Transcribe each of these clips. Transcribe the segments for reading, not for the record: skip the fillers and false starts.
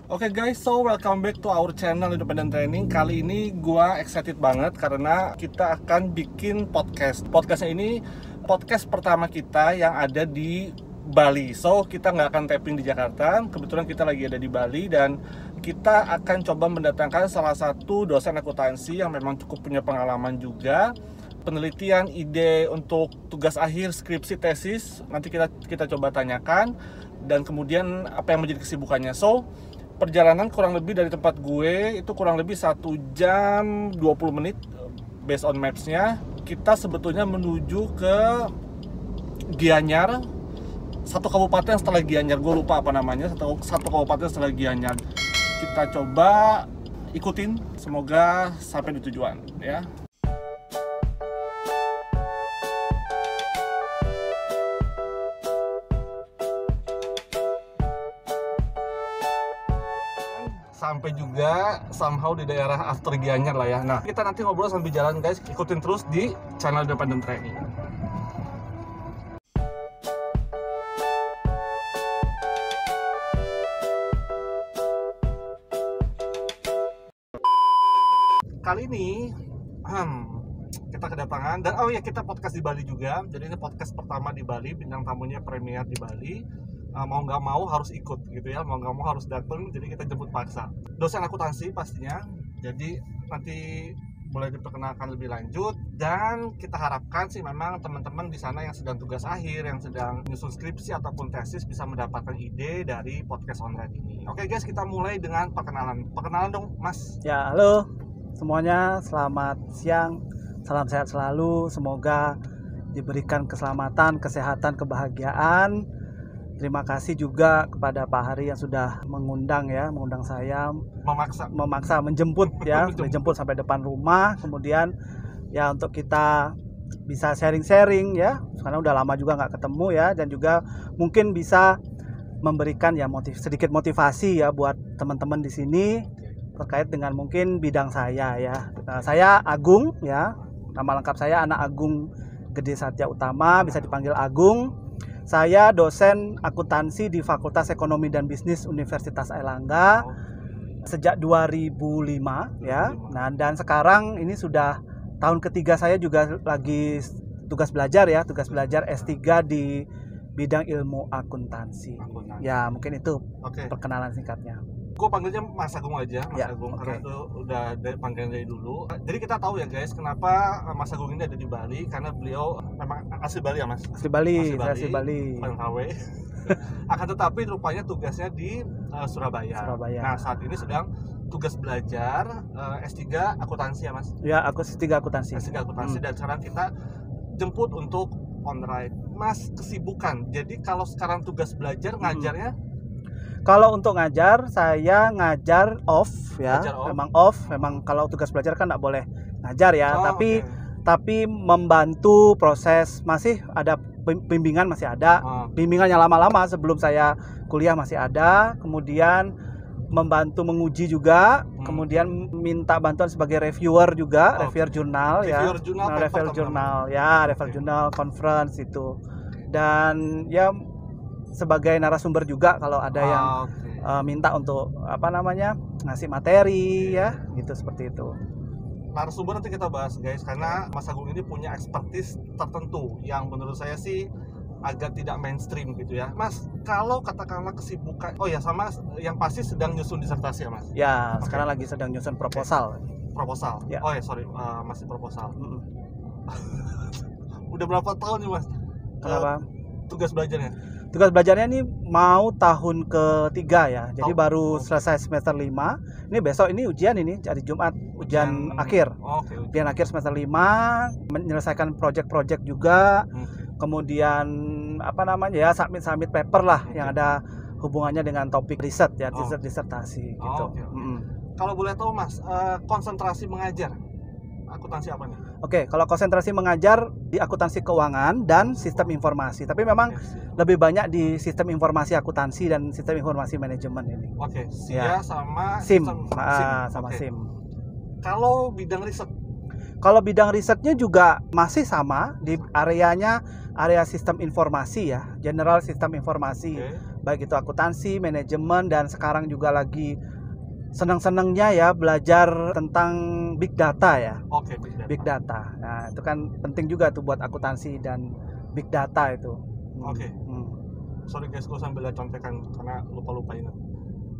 Oke guys, so welcome back to our channel Independent Training. Kali ini gua excited banget karena kita akan bikin podcast. Podcastnya ini podcast pertama kita yang ada di Bali. So kita nggak akan tapping di Jakarta. Kebetulan kita lagi ada di Bali dan kita akan coba mendatangkan salah satu dosen akuntansi yang memang cukup punya pengalaman juga. Penelitian, ide untuk tugas akhir, skripsi, tesis, nanti kita coba tanyakan. Dan kemudian apa yang menjadi kesibukannya. So perjalanan kurang lebih dari tempat gue itu kurang lebih 1 jam 20 menit based on maps-nya. Kita sebetulnya menuju ke Gianyar, satu kabupaten setelah Gianyar, gue lupa apa namanya, satu kabupaten setelah Gianyar. Kita coba ikutin, semoga sampai di tujuan ya. Sampai juga somehow di daerah after Gianyar lah ya. Nah, kita nanti ngobrol sambil jalan guys. Ikutin terus di channel Independent Training. Kali ini kita kedatangan dan kita podcast di Bali juga. Jadi ini podcast pertama di Bali, bintang tamunya premier di Bali. Mau nggak mau harus ikut gitu ya, mau nggak mau harus datang, jadi kita jemput paksa. Dosen akuntansi pastinya, jadi nanti boleh diperkenalkan lebih lanjut. Dan kita harapkan sih memang teman-teman di sana yang sedang tugas akhir, yang sedang menyusun skripsi ataupun tesis bisa mendapatkan ide dari podcast online ini. Oke guys, kita mulai dengan perkenalan dong Mas. Ya, halo semuanya, selamat siang, salam sehat selalu, semoga diberikan keselamatan, kesehatan, kebahagiaan. Terima kasih juga kepada Pak Hari yang sudah mengundang saya, memaksa menjemput ya, menjemput sampai depan rumah. Kemudian ya untuk kita bisa sharing-sharing ya, karena udah lama juga nggak ketemu ya, dan juga mungkin bisa memberikan ya sedikit motivasi ya buat teman-teman di sini terkait dengan mungkin bidang saya ya. Saya Agung ya, nama lengkap saya Anak Agung Gede Satya Utama, bisa dipanggil Agung. Saya dosen akuntansi di Fakultas Ekonomi dan Bisnis Universitas Airlangga sejak 2005 ya. Nah, dan sekarang ini sudah tahun ketiga saya juga lagi tugas belajar S3 di bidang ilmu akuntansi. Ya, mungkin itu perkenalan singkatnya. Gue panggilnya Mas Agung aja, Agung, karena itu udah panggilan dari dulu. Jadi kita tahu ya guys, kenapa Mas Agung ini ada di Bali, karena beliau memang asli Bali ya Mas? Asli Bali, asli Bali. Akan tetapi rupanya tugasnya di Surabaya. Nah, saat ini sedang tugas belajar S3 akuntansi ya Mas? Ya, aku S3 akuntansi. S3 akuntansi dan sekarang kita jemput untuk on ride. Mas, kesibukan. Jadi kalau sekarang tugas belajar ngajarnya? Kalau untuk ngajar, saya ngajar off ya, memang kalau tugas belajar kan nggak boleh ngajar ya, tapi membantu proses, masih ada bimbingan, masih ada bimbingannya lama-lama sebelum saya kuliah masih ada, kemudian membantu menguji juga, kemudian minta bantuan sebagai reviewer juga, reviewer jurnal ya, reviewer jurnal, conference itu, dan ya sebagai narasumber juga kalau ada yang minta untuk ngasih materi ya, gitu, seperti itu. Narasumber nanti kita bahas guys, karena Mas Agung ini punya expertise tertentu yang menurut saya sih agak tidak mainstream gitu ya. Mas, kalau katakanlah kesibukan, sama yang pasti sedang nyusun disertasi ya Mas? Ya, sekarang lagi sedang nyusun proposal. Proposal? Ya. Masih proposal. Udah berapa tahun nih Mas? Kenapa? Tugas belajarnya? Tugas belajarnya ini mau tahun ketiga ya, jadi baru selesai semester 5. Ini besok ini ujian, ini hari Jumat ujian akhir. Ujian akhir semester 5, menyelesaikan project-project juga. Kemudian submit paper lah yang ada hubungannya dengan topik riset ya, disertasi gitu. Kalau boleh tahu Mas, konsentrasi mengajar akuntansi apa nih? Kalau konsentrasi mengajar di akuntansi keuangan dan sistem informasi. Tapi memang lebih banyak di sistem informasi akuntansi dan sistem informasi manajemen ini. Sama SIM. SIM. Kalau bidang riset? Kalau bidang risetnya juga masih sama di area sistem informasi ya, general sistem informasi. baik itu akuntansi, manajemen, dan sekarang juga lagi senang-senangnya ya belajar tentang big data ya. Oke, Big data. Nah, itu kan penting juga tuh buat akuntansi dan big data itu. Oke. Sorry guys, gue sambil lihat contekan karena lupa ingat.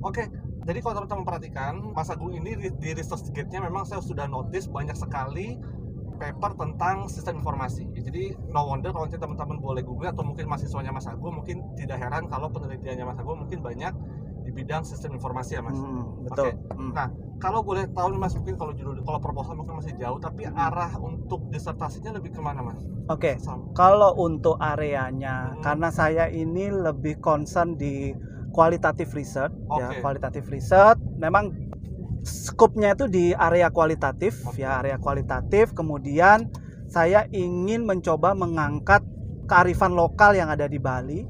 Oke, jadi kalau teman-teman perhatikan, Mas Agung ini di ResearchGate-nya memang saya sudah notice banyak sekali paper tentang sistem informasi. Jadi no wonder kalau nanti teman-teman boleh google atau mungkin mahasiswanya Mas Agung mungkin tidak heran kalau penelitiannya Mas Agung mungkin banyak di bidang sistem informasi ya Mas. Betul. Oke. Nah, kalau boleh tahu nih Mas, mungkin kalau proposal mungkin masih jauh, tapi arah untuk disertasinya lebih kemana Mas? Oke. Kalau untuk areanya, karena saya ini lebih concern di qualitative research, ya qualitative research. Memang skopnya itu di area kualitatif, ya area kualitatif. Kemudian saya ingin mencoba mengangkat kearifan lokal yang ada di Bali,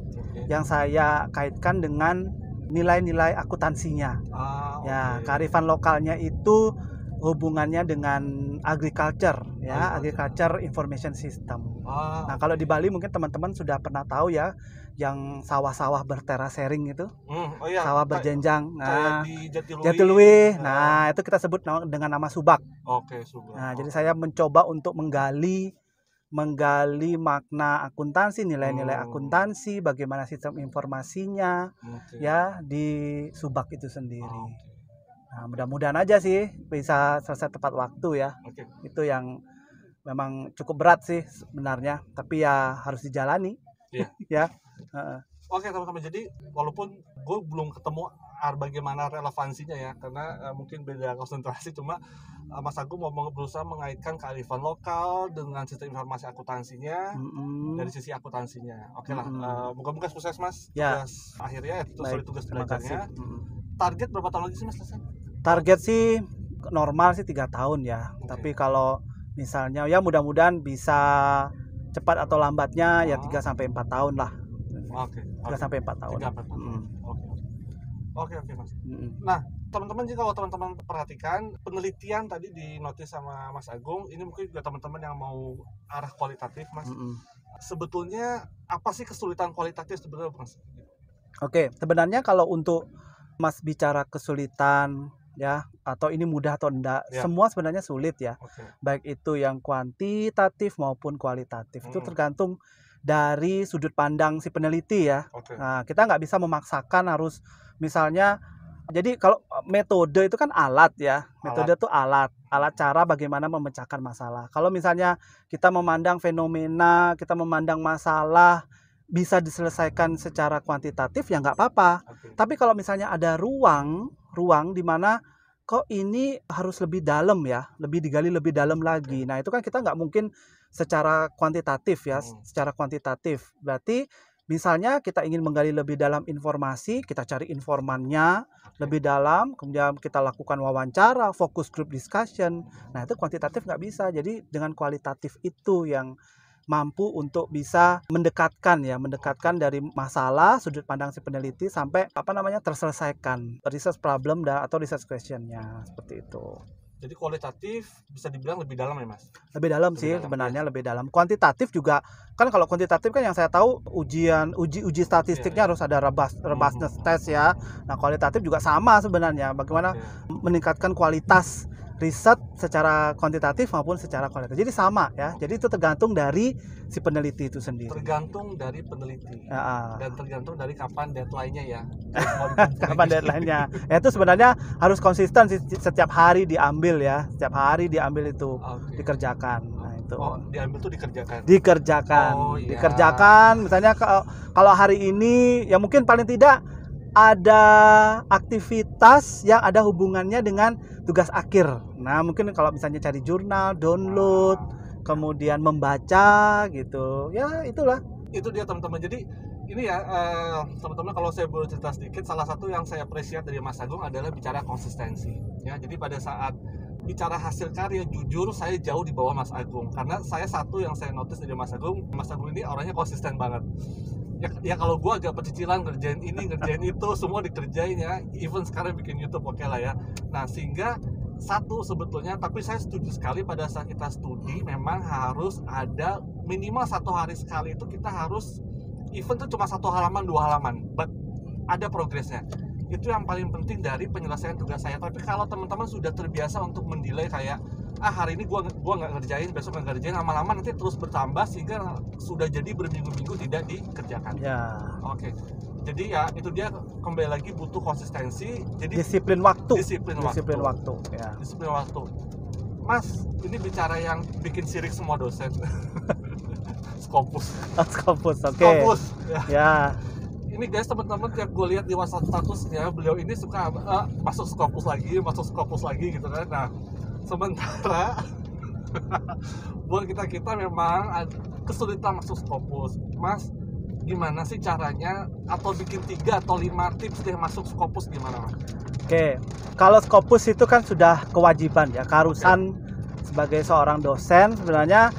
yang saya kaitkan dengan nilai-nilai akuntansinya. Ya, kearifan lokalnya itu hubungannya dengan agriculture, ya, agriculture information system. Nah, kalau di Bali mungkin teman-teman sudah pernah tahu ya, yang sawah-sawah berterasering itu, sawah berjenjang. Nah, di Jatiluwih. Nah, itu kita sebut dengan nama subak. Oke, subak. Nah, jadi saya mencoba untuk menggali makna akuntansi, nilai-nilai akuntansi, bagaimana sistem informasinya, ya di subak itu sendiri. Nah, mudah-mudahan aja sih bisa selesai tepat waktu ya. Itu yang memang cukup berat sih sebenarnya, tapi ya harus dijalani. Ya. Oke teman-teman, jadi walaupun gue belum ketemu bagaimana relevansinya ya, karena mungkin beda konsentrasi, cuma Mas Agung mau berusaha mengaitkan kearifan lokal dengan sistem informasi akuntansinya dari sisi akuntansinya. Oke lah, moga-moga sukses Mas. Tugas akhirnya itu tugas belajarnya. Target berapa tahun lagi sih Mas selesai? Target sih normal sih 3 tahun ya. Tapi kalau misalnya ya mudah-mudahan bisa cepat atau lambatnya ya 3-4 tahun lah. 3-4 tahun. Oke Mas. Nah, teman-teman, jika kalau teman-teman perhatikan penelitian tadi di notis sama Mas Agung, ini mungkin juga teman-teman yang mau arah kualitatif Mas. Sebetulnya apa sih kesulitan kualitatif sebenarnya Mas? Oke, sebenarnya kalau untuk Mas bicara kesulitan ya, atau ini mudah atau enggak, semua sebenarnya sulit ya. Baik itu yang kuantitatif maupun kualitatif. Itu tergantung dari sudut pandang si peneliti ya. Nah, kita nggak bisa memaksakan harus misalnya, jadi kalau metode itu kan alat ya. Metode itu alat cara bagaimana memecahkan masalah. Kalau misalnya kita memandang fenomena, kita memandang masalah bisa diselesaikan secara kuantitatif ya nggak apa-apa. Tapi kalau misalnya ada ruang di mana kok ini harus lebih dalam ya, lebih digali lebih dalam lagi. Nah, itu kan kita nggak mungkin secara kuantitatif ya, secara kuantitatif. Berarti misalnya kita ingin menggali lebih dalam informasi, kita cari informannya lebih dalam, kemudian kita lakukan wawancara, focus group discussion. Nah, itu kuantitatif nggak bisa. Jadi dengan kualitatif itu yang mampu untuk bisa mendekatkan dari masalah sudut pandang si peneliti sampai terselesaikan research problem atau research questionnya, seperti itu. Jadi kualitatif bisa dibilang lebih dalam ya Mas? Lebih dalam sih sebenarnya, lebih dalam. Kuantitatif juga kan, kalau kuantitatif kan yang saya tahu uji statistiknya harus ada robustness test ya. Nah, kualitatif juga sama sebenarnya, bagaimana meningkatkan kualitas riset secara kuantitatif maupun secara kualitatif. Jadi sama ya. Jadi itu tergantung dari si peneliti itu sendiri. Tergantung dari peneliti. Dan tergantung dari kapan deadline-nya ya. Kapan deadline-nya. Ya, itu sebenarnya harus konsisten setiap hari diambil ya. Setiap hari diambil itu dikerjakan. Nah, itu. Diambil tuh dikerjakan. Dikerjakan. Misalnya kalau hari ini ya mungkin paling tidak ada aktivitas yang ada hubungannya dengan tugas akhir. Nah, mungkin kalau misalnya cari jurnal, download, kemudian membaca gitu. Ya, itulah. Itu dia teman-teman. Jadi ini ya teman-teman, kalau saya boleh cerita sedikit, salah satu yang saya appreciate dari Mas Agung adalah bicara konsistensi. Ya, jadi pada saat bicara hasil karya, jujur saya jauh di bawah Mas Agung. Karena satu yang saya notice dari Mas Agung ini orangnya konsisten banget. Ya kalau gue agak pecicilan ngerjain ini ngerjain itu semua dikerjain ya, even sekarang bikin YouTube oke lah ya. Nah, sehingga satu sebetulnya, tapi saya setuju sekali pada saat kita studi memang harus ada minimal 1 hari sekali itu kita harus, even tuh cuma 1 halaman 2 halaman, but ada progresnya. Itu yang paling penting dari penyelesaian tugas saya. Tapi kalau teman-teman sudah terbiasa untuk mendelay kayak hari ini gua nggak ngerjain, besok nggak ngerjain, lama-lama nanti terus bertambah sehingga sudah jadi berminggu-minggu tidak dikerjakan. Ya. Oke. Jadi ya itu dia, kembali lagi butuh konsistensi. Jadi Disiplin waktu. Disiplin waktu. Ya. Disiplin waktu. Mas, ini bicara yang bikin sirik semua dosen. Scopus. Scopus, oke. Scopus. Ya. Ini guys, teman-teman, tiap gue lihat di WhatsApp statusnya, beliau ini suka masuk Scopus lagi gitu kan. Nah, sementara buat kita memang kesulitan masuk Scopus. Mas, gimana sih caranya, atau bikin 3 atau 5 tips deh masuk Scopus gimana, Mas? Oke, kalau Scopus itu kan sudah kewajiban ya, keharusan sebagai seorang dosen. Sebenarnya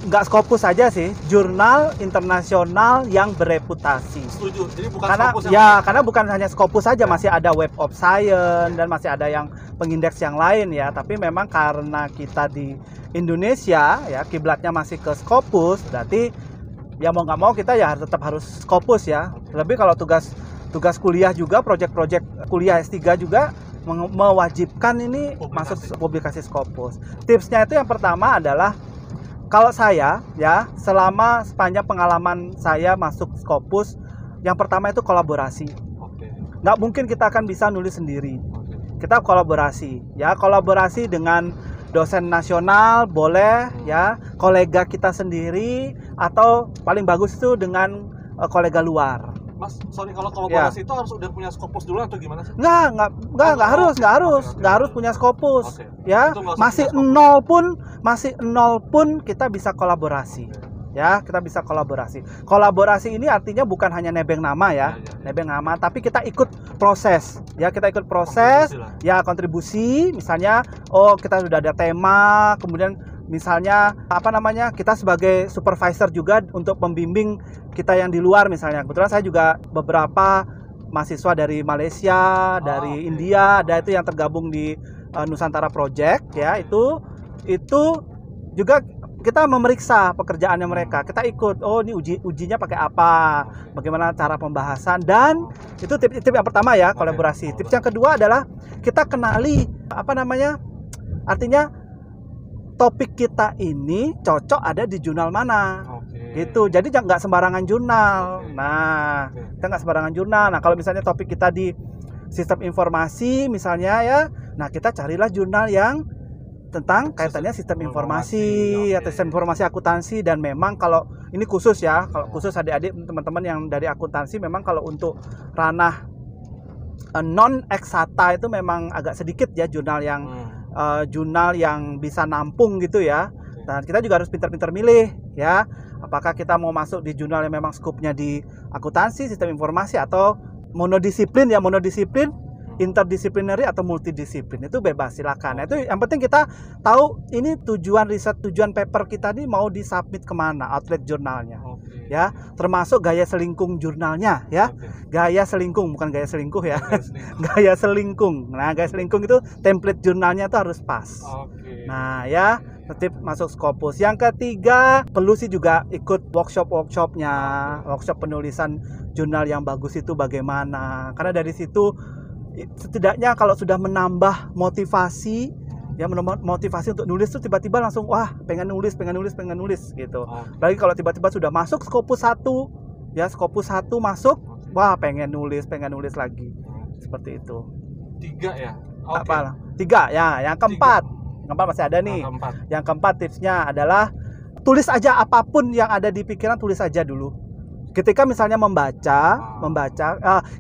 nggak Scopus saja sih, jurnal internasional yang bereputasi. Setuju. Jadi bukan karena Scopus karena bukan hanya Scopus saja, masih ada Web of Science dan masih ada yang pengindeks yang lain ya. Tapi memang karena kita di Indonesia ya, kiblatnya masih ke Scopus, berarti ya mau nggak mau kita ya tetap harus Scopus ya. Lebih kalau tugas kuliah juga, proyek-proyek kuliah S3 juga mewajibkan ini masuk publikasi Scopus. Tipsnya itu yang pertama adalah, kalau saya ya, selama sepanjang pengalaman saya masuk Scopus, yang pertama itu kolaborasi. Nggak mungkin kita akan bisa nulis sendiri. Kita kolaborasi ya, kolaborasi dengan dosen nasional boleh ya, kolega kita sendiri, atau paling bagus itu dengan kolega luar. Mas, sorry, kalau kolaborasi itu harus udah punya Scopus dulu atau gimana sih? Nggak harus punya Scopus. Ya, masih nol pun kita bisa kolaborasi. Ya, kita bisa kolaborasi. Kolaborasi ini artinya bukan hanya nebeng nama ya, nebeng nama, tapi kita ikut proses. Ya, kita ikut proses, kontribusi. Misalnya, kita sudah ada tema, kemudian misalnya kita sebagai supervisor juga untuk membimbing kita yang di luar misalnya. Kebetulan saya juga beberapa mahasiswa dari Malaysia, dari India, ada itu yang tergabung di Nusantara Project ya. Itu juga kita memeriksa pekerjaannya mereka. Kita ikut, ini ujinya pakai apa, bagaimana cara pembahasan, dan itu tip yang pertama ya, kolaborasi. Tips yang kedua adalah kita kenali artinya topik kita ini cocok ada di jurnal mana. Gitu. Jadi nggak sembarangan jurnal. Nah, kita nggak sembarangan jurnal. Nah, kalau misalnya topik kita di sistem informasi misalnya ya, nah kita carilah jurnal yang tentang kaitannya sistem informasi atau sistem informasi akuntansi. Dan memang kalau ini khusus ya, kalau khusus adik-adik teman-teman yang dari akuntansi, memang kalau untuk ranah non eksata itu memang agak sedikit ya jurnal yang bisa nampung gitu ya. Dan kita juga harus pintar-pintar milih ya, apakah kita mau masuk di jurnal yang memang skupnya di akuntansi, sistem informasi, atau monodisiplin, interdisciplinary atau multidisiplin. Itu bebas, silakan. Nah, itu yang penting kita tahu ini tujuan riset, tujuan paper kita ini mau disubmit kemana, outlet jurnalnya. Ya, termasuk gaya selingkung jurnalnya ya. Gaya selingkung, bukan gaya selingkuh ya. Gaya selingkung. Nah, gaya selingkung itu template jurnalnya itu harus pas. Nah, ya, tip masuk Scopus. Yang ketiga, perlu sih juga ikut workshop-workshopnya, workshop penulisan jurnal yang bagus itu bagaimana. Karena dari situ setidaknya kalau sudah menambah motivasi untuk nulis tuh, tiba-tiba langsung pengen nulis gitu. Lagi kalau tiba-tiba sudah masuk Scopus 1 ya, Scopus 1 masuk, pengen nulis lagi. Seperti itu. 3 ya. 3 ya. Yang keempat masih ada nih. Yang keempat tipsnya adalah tulis aja apapun yang ada di pikiran, tulis aja dulu. Ketika misalnya membaca,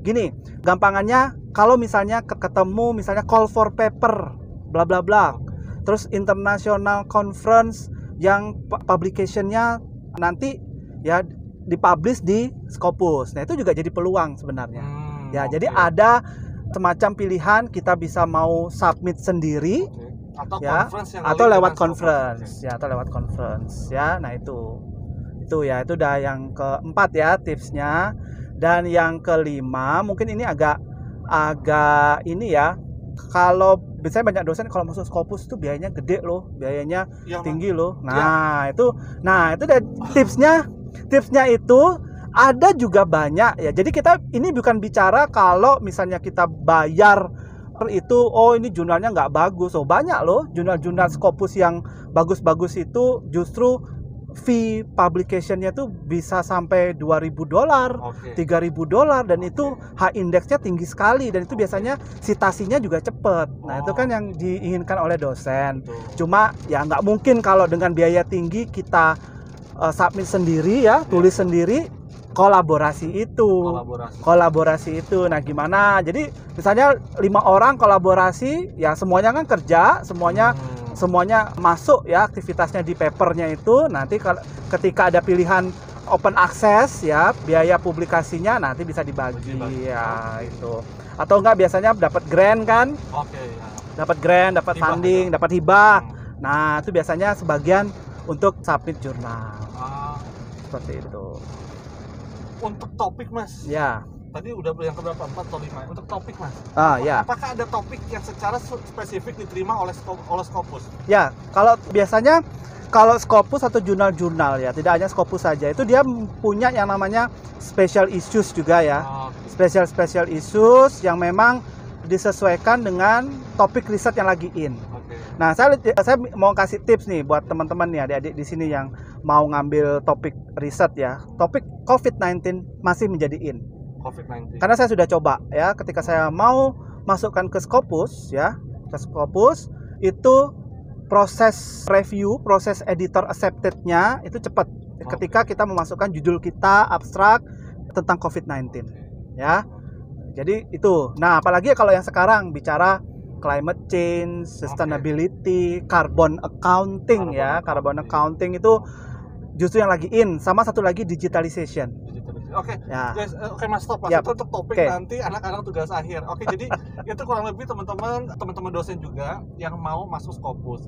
gini, gampangannya kalau misalnya ketemu misalnya call for paper bla bla bla, terus international conference yang publication-nya nanti ya dipublish di Scopus. Nah, itu juga jadi peluang sebenarnya. Jadi ada semacam pilihan, kita bisa mau submit sendiri atau lewat conference ya. Nah, itu udah yang keempat ya tipsnya. Dan yang kelima, mungkin ini agak ini ya, kalau biasanya banyak dosen kalau masuk Scopus itu biayanya gede loh, biayanya tinggi loh. Nah, itu tipsnya itu Ada juga banyak ya. Jadi kita ini bukan bicara kalau misalnya kita bayar itu, oh ini jurnalnya nggak bagus. Oh banyak loh jurnal-jurnal Scopus yang bagus-bagus itu justru fee publicationnya tuh bisa sampai $2.000, $3.000 dan itu high indexnya tinggi sekali dan itu biasanya citasinya juga cepet. Nah itu kan yang diinginkan oleh dosen. Cuma ya nggak mungkin kalau dengan biaya tinggi kita submit sendiri ya, tulis sendiri. Kolaborasi itu. Nah gimana, jadi misalnya 5 orang kolaborasi ya, semuanya kan kerja, semuanya masuk ya aktivitasnya di papernya itu. Nanti ketika ada pilihan open access ya, biaya publikasinya nanti bisa dibagi ya itu. Atau enggak biasanya dapat grant kan, dapat grant, dapat funding, dapat hibah. Nah itu biasanya sebagian untuk submit jurnal seperti itu. Untuk topik Mas, ya tadi udah yang keberapa, 4 atau 5 untuk topik Mas? Ya. Apakah ada topik yang secara spesifik diterima oleh Scopus? Ya, kalau biasanya kalau Scopus atau jurnal-jurnal ya, tidak hanya Scopus saja, itu dia punya yang namanya special issues juga ya. Special issues yang memang disesuaikan dengan topik riset yang lagi in. Nah, saya mau kasih tips nih buat teman-teman nih, adik-adik di sini yang mau ngambil topik riset ya. Topik COVID-19 masih menjadi in. COVID-19. Karena saya sudah coba ya, ketika saya mau masukkan ke Scopus ya, itu proses review, proses editor accepted-nya itu cepat. Ketika kita memasukkan judul kita abstrak tentang COVID-19 ya. Jadi itu. Nah, apalagi kalau yang sekarang bicara climate change, sustainability, carbon accounting ya. Carbon accounting itu justru yang lagi in. Sama satu lagi digitalization. Ya. Guys, Mas, stop Mas. Itu untuk topik nanti anak-anak tugas akhir. Jadi itu kurang lebih teman-teman dosen juga yang mau masuk Scopus.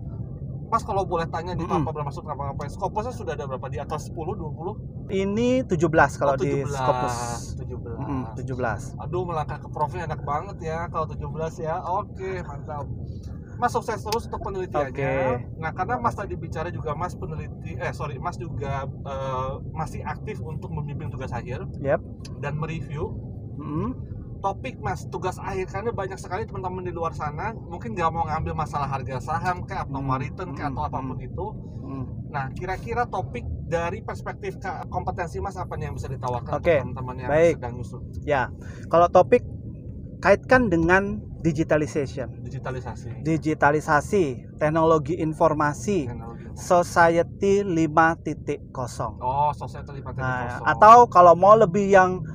Mas, kalau boleh tanya di tanpa bermaksud apa-apa, Scopusnya sudah ada berapa? Di atas 10, 20? Ini 17 kalau di Scopus. 17. Aduh, melangkah ke profnya enak banget ya kalau 17 ya. Oke, mantap. Mas, sukses terus untuk penelitiannya. Nah, karena Mas tadi bicara juga Mas Mas juga masih aktif untuk membimbing tugas akhir dan mereview. Topik Mas, tugas akhir, karena banyak sekali teman-teman di luar sana mungkin nggak mau ngambil masalah harga saham kayak atau return kayak atau apapun itu. Nah, kira-kira topik dari perspektif kompetensi Mas apa nih yang bisa ditawarkan untuk teman-teman yang sedang nyusun? Ya, kalau topik kaitkan dengan digitalisasi, teknologi informasi, Society 5.0. Society 5.0. Atau kalau mau lebih yang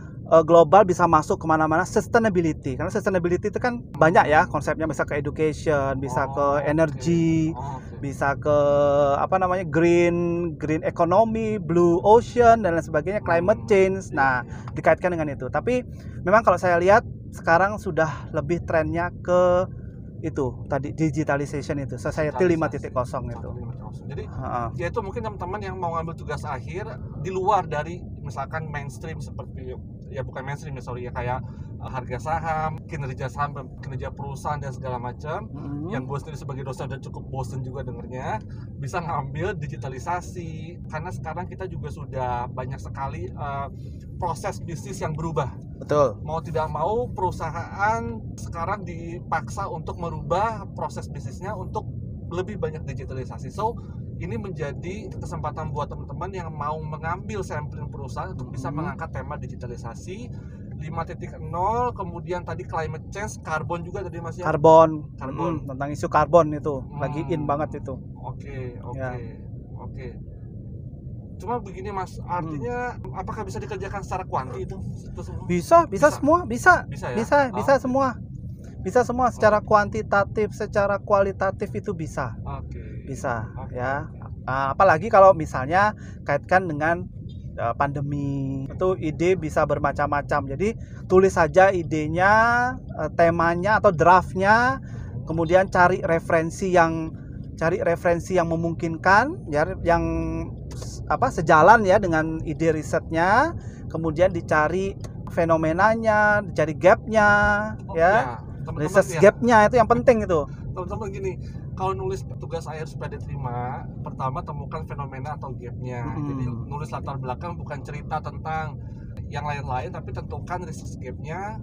global bisa masuk kemana-mana, sustainability. Karena sustainability itu kan banyak ya konsepnya, bisa ke education, bisa ke energy, bisa ke green economy, blue ocean dan lain sebagainya, climate change. Nah, dikaitkan dengan itu. Tapi memang kalau saya lihat sekarang sudah lebih trennya ke itu tadi, digitalization itu, Society 5.0 itu. Jadi ya itu mungkin teman-teman yang mau ngambil tugas akhir di luar dari misalkan mainstream, seperti ya bukan mainstream ya, sorry ya, kayak harga saham, kinerja perusahaan dan segala macam. Yang gue sendiri sebagai dosen udah cukup bosen juga dengernya, bisa ngambil digitalisasi, karena sekarang kita juga sudah banyak sekali proses bisnis yang berubah. Betul. Mau tidak mau perusahaan sekarang dipaksa untuk merubah proses bisnisnya untuk lebih banyak digitalisasi. So, ini menjadi kesempatan buat teman-teman yang mau mengambil sampling perusahaan untuk bisa mengangkat tema digitalisasi 5.0, kemudian tadi climate change, karbon juga tadi Mas ya. Karbon. Tentang isu karbon itu lagi in banget itu. Oke. Cuma begini Mas, artinya apakah bisa dikerjakan secara kuanti itu semua? Bisa semua, bisa semua. Bisa semua secara kuantitatif, secara kualitatif itu bisa. Bisa ya. Apalagi kalau misalnya kaitkan dengan pandemi, itu ide bisa bermacam-macam. Jadi tulis saja idenya, temanya atau draftnya, kemudian cari referensi yang memungkinkan ya, yang sejalan ya dengan ide risetnya, kemudian dicari fenomenanya, dicari gapnya riset gapnya itu yang penting itu. Teman-teman gini, kalau nulis tugas akhir supaya diterima, pertama temukan fenomena atau gapnya. Jadi nulis latar belakang, bukan cerita tentang yang lain-lain, tapi tentukan research gap-nya.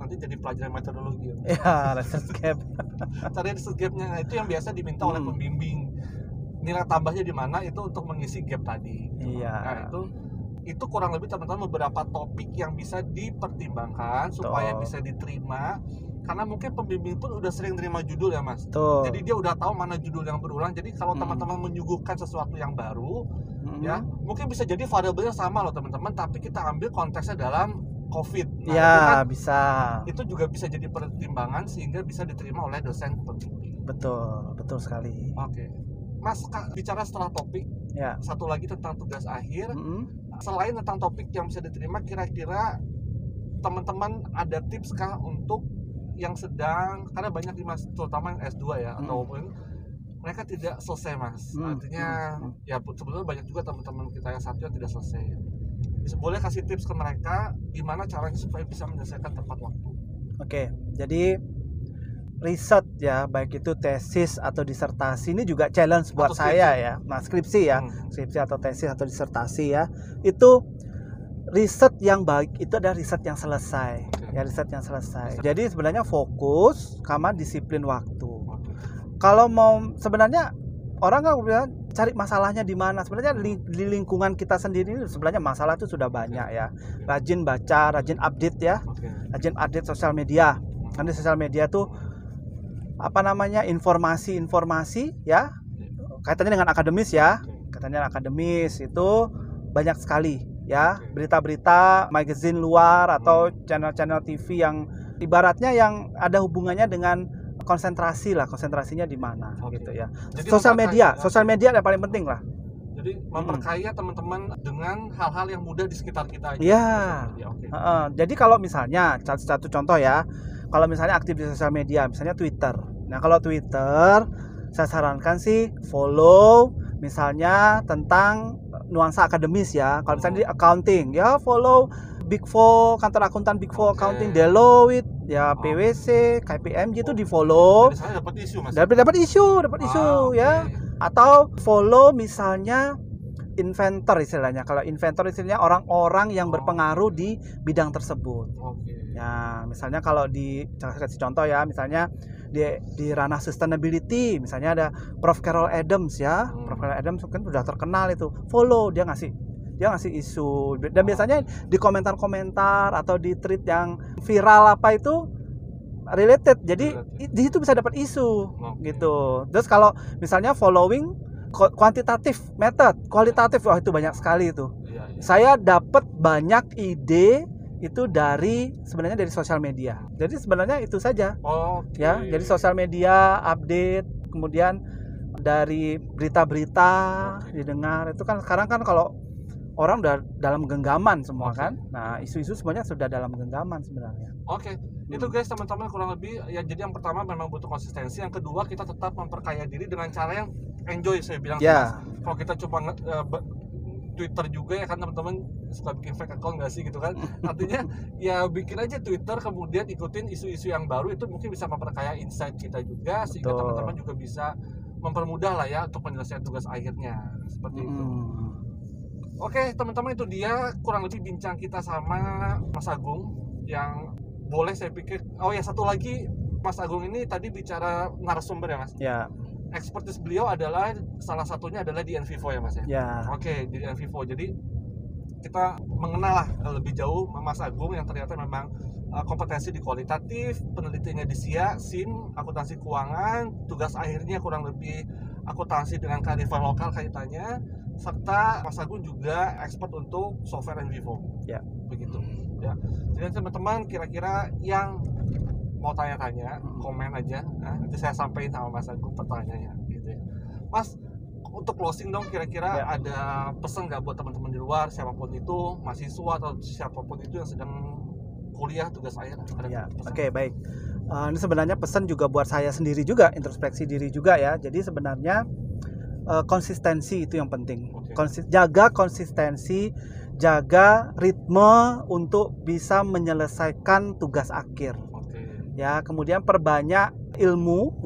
Nanti jadi pelajaran metodologi. Ya, research gap. Cari research gap-nya, itu yang biasa diminta oleh pembimbing. Nilai tambahnya di mana itu untuk mengisi gap tadi. Iya. Nah, itu kurang lebih teman-teman beberapa topik yang bisa dipertimbangkan supaya bisa diterima. Karena mungkin pembimbing pun udah sering terima judul ya Mas. Jadi dia udah tahu mana judul yang berulang. Jadi kalau teman-teman menyuguhkan sesuatu yang baru, ya mungkin bisa jadi variabelnya sama loh teman-teman, tapi kita ambil konteksnya dalam COVID. Nah, ya, itu bisa. Itu juga bisa jadi pertimbangan sehingga bisa diterima oleh dosen pembimbing. Betul sekali. Oke. Mas, bicara setelah topik, satu lagi tentang tugas akhir. Selain tentang topik yang bisa diterima, kira-kira teman-teman ada tips kah untuk yang sedang, karena banyak nih Mas, terutama yang S2 ya, ataupun mereka tidak selesai Mas. Artinya ya sebetulnya banyak juga teman-teman kita yang satu yang tidak selesai. Boleh kasih tips ke mereka gimana caranya supaya bisa menyelesaikan tepat waktu? Oke, jadi riset ya, baik itu tesis atau disertasi, ini juga challenge buat saya ya. Nah, skripsi ya, skripsi atau tesis atau disertasi ya, itu riset yang baik itu adalah riset yang selesai. Ya, riset yang selesai. Jadi sebenarnya fokus sama disiplin waktu. Kalau mau sebenarnya orang kan bilang cari masalahnya di mana. Sebenarnya di lingkungan kita sendiri sebenarnya masalah itu sudah banyak ya. Rajin baca, rajin update ya. Rajin update sosial media. Karena sosial media tuh informasi-informasi ya. Kaitannya dengan akademis ya. Kaitannya akademis itu banyak sekali ya. Berita-berita magazine luar atau channel-channel TV yang ibaratnya yang ada hubungannya dengan konsentrasinya di mana gitu ya. Jadi sosial media yang paling penting lah. Jadi memperkaya teman-teman dengan hal-hal yang mudah di sekitar kita aja. Iya. Jadi kalau misalnya satu contoh ya, kalau misalnya aktif di sosial media, misalnya Twitter. Nah, kalau Twitter saya sarankan sih follow misalnya tentang nuansa akademis ya. Kalau misalnya di accounting ya follow Big Four, kantor akuntan Big Four accounting, Deloitte, ya PwC, KPMG itu di follow. Dapat isu Mas. Dapat isu ya. Atau follow misalnya inventor istilahnya. Kalau inventor istilahnya orang-orang yang berpengaruh di bidang tersebut. Ya, misalnya kalau kasih contoh ya, misalnya di ranah sustainability, misalnya ada Prof Carol Adams ya. Prof Carol Adams kan sudah terkenal itu. Follow, dia ngasih isu, dan biasanya di komentar-komentar atau di tweet yang viral apa itu related, jadi di situ bisa dapat isu gitu. Terus kalau misalnya following kuantitatif method, kualitatif, wah itu banyak sekali itu. Saya dapat banyak ide itu sebenarnya dari sosial media. Jadi sebenarnya itu saja ya, jadi sosial media update, kemudian dari berita-berita didengar itu kan sekarang kan kalau orang udah dalam genggaman semua kan. Nah, isu-isu semuanya sudah dalam genggaman sebenarnya. Itu guys teman-teman kurang lebih ya. Jadi yang pertama memang butuh konsistensi. Yang kedua kita tetap memperkaya diri dengan cara yang enjoy, saya bilang. Kalau kita coba Twitter juga ya kan teman-teman suka bikin fake account nggak sih gitu kan. Artinya ya bikin aja Twitter kemudian ikutin isu-isu yang baru, itu mungkin bisa memperkaya insight kita juga. Sehingga teman-teman juga bisa mempermudah lah ya untuk penyelesaian tugas akhirnya. Seperti itu. Oke teman-teman, itu dia kurang lebih bincang kita sama Mas Agung. Yang boleh saya pikir, satu lagi, Mas Agung ini tadi bicara narasumber ya Mas? Ya. Expertise beliau adalah, salah satunya adalah di Envivo ya Mas ya? Di Envivo. Jadi kita mengenal lah lebih jauh Mas Agung yang ternyata memang kompetensi di kualitatif, penelitiannya di SIM, akuntansi keuangan, tugas akhirnya kurang lebih akuntansi dengan kearifan lokal kaitannya, serta Mas Agung juga expert untuk software Envivo. Begitu. Ya. Jadi teman-teman kira-kira yang mau tanya-tanya, komen aja. Nanti saya sampaikan sama Mas Agung pertanyaannya gitu ya. Mas, untuk closing dong, kira-kira ada pesan nggak buat teman-teman di luar, siapapun itu, mahasiswa atau siapapun itu yang sedang kuliah tugas akhir? Oke, baik. Ini sebenarnya pesan juga buat saya sendiri juga, introspeksi diri juga ya. Jadi sebenarnya konsistensi itu yang penting. Jaga konsistensi, jaga ritme untuk bisa menyelesaikan tugas akhir. Ya, kemudian perbanyak ilmu,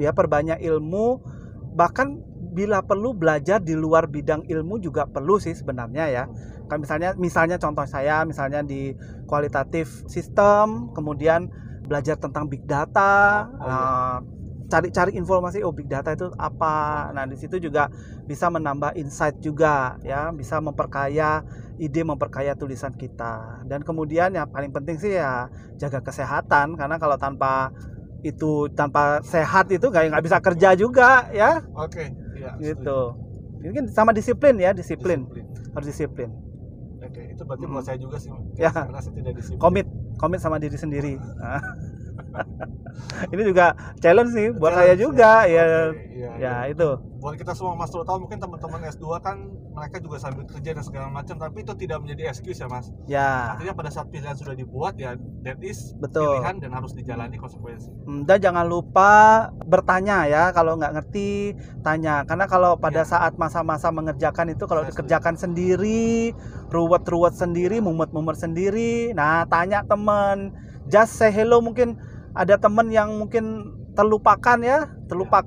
bahkan bila perlu belajar di luar bidang ilmu juga perlu sih sebenarnya ya. Kan misalnya contoh saya misalnya di kualitatif sistem, kemudian belajar tentang big data, cari informasi big data itu apa. Nah, di situ juga bisa menambah insight juga ya, bisa memperkaya ide, memperkaya tulisan kita. Dan kemudian yang paling penting sih ya jaga kesehatan, karena kalau tanpa sehat itu nggak bisa kerja juga ya. Oke, iya. Gitu. Mungkin sama disiplin ya, disiplin. Harus disiplin. Oke, itu berarti buat saya juga sih. Ya. Karena saya tidak disiplin. Komit sama diri sendiri. Ini juga challenge nih buat saya juga ya. Ya itu. Buat kita semua Mas, terutama mungkin teman-teman S2 kan mereka juga sambil kerja dan segala macam, tapi itu tidak menjadi excuse ya Mas. Ya. Artinya pada saat pilihan sudah dibuat ya that is betul. Pilihan dan harus dijalani konsekuensi. Dan jangan lupa bertanya ya, kalau nggak ngerti tanya, karena kalau pada saat masa-masa mengerjakan itu kalau dikerjakan sendiri, ruwet sendiri, mumet sendiri, nah tanya teman, just say hello. Mungkin ada teman yang mungkin terlupakan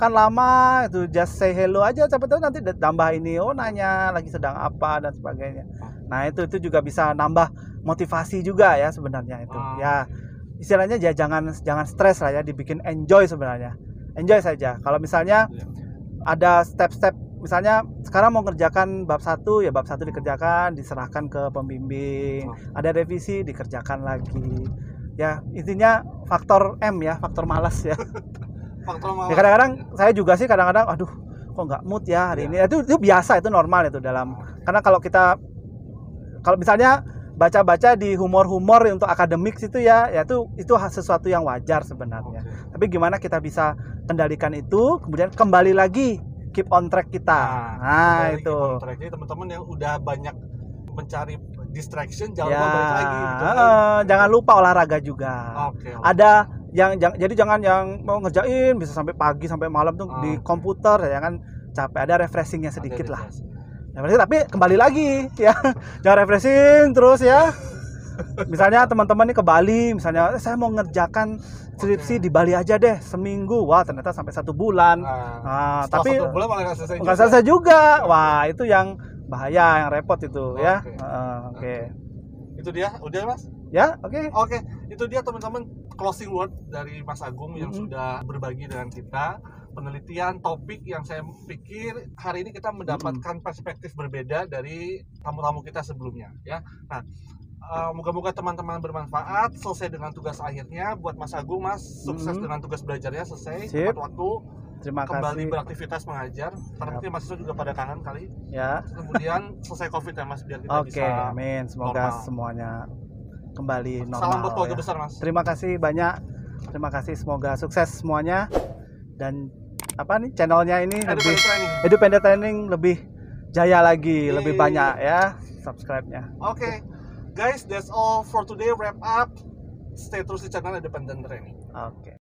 lama, itu just say hello aja, siapa tahu nanti tambah ini, nanya lagi sedang apa dan sebagainya. Nah itu juga bisa nambah motivasi juga ya sebenarnya itu. Ya istilahnya ya jangan stres lah ya, dibikin enjoy sebenarnya, enjoy saja. Kalau misalnya ada step-step, misalnya sekarang mau ngerjakan bab 1 ya bab 1 dikerjakan, diserahkan ke pembimbing, ada revisi dikerjakan lagi. Ya intinya faktor M ya, faktor malas ya. Faktor malas. Ya, kadang-kadang saya juga sih kadang-kadang aduh kok nggak mood ya hari ini. Itu biasa, itu normal itu dalam. Karena kalau misalnya baca-baca di humor untuk akademik itu ya itu sesuatu yang wajar sebenarnya. Tapi gimana kita bisa kendalikan itu, kemudian kembali lagi keep on track kita. Nah itu. Jadi teman-teman yang udah banyak mencari distraction jangan lupa balik lagi gitu. Jangan lupa olahraga juga. Ada jadi jangan yang mau ngerjain bisa sampai pagi sampai malam tuh di komputer ya kan, capek. Ada refreshingnya sedikit lah. Tapi kembali lagi ya, jangan refreshing terus ya. Misalnya teman-teman nih ke Bali, misalnya saya mau ngerjakan skripsi di Bali aja deh seminggu, wah ternyata sampai 1 bulan. Tapi 1 bulan malah nggak selesai juga. Wah itu yang bahaya, yang repot itu ya. Oke. Itu dia, udah Mas? Ya, oke. Itu dia teman-teman closing word dari Mas Agung yang sudah berbagi dengan kita penelitian topik yang saya pikir hari ini kita mendapatkan perspektif berbeda dari tamu-tamu kita sebelumnya ya. Nah, moga-moga teman-teman bermanfaat. Selesai dengan tugas akhirnya buat Mas Agung, Mas sukses dengan tugas belajarnya, selesai tepat waktu. Terima kasih. Kembali beraktivitas mengajar. Karena mungkin mahasiswa juga pada kangen kali. Ya. Kemudian selesai COVID ya Mas, biar kita bisa. Oke, amin. Semoga semuanya kembali normal. Salam buat keluarga besar Mas. Terima kasih banyak. Terima kasih, semoga sukses semuanya. Dan channelnya ini Independent Training lebih jaya lagi, lebih banyak ya subscribe-nya. Oke. Guys, that's all for today. Wrap up. Stay terus di channel Independent Training. Oke.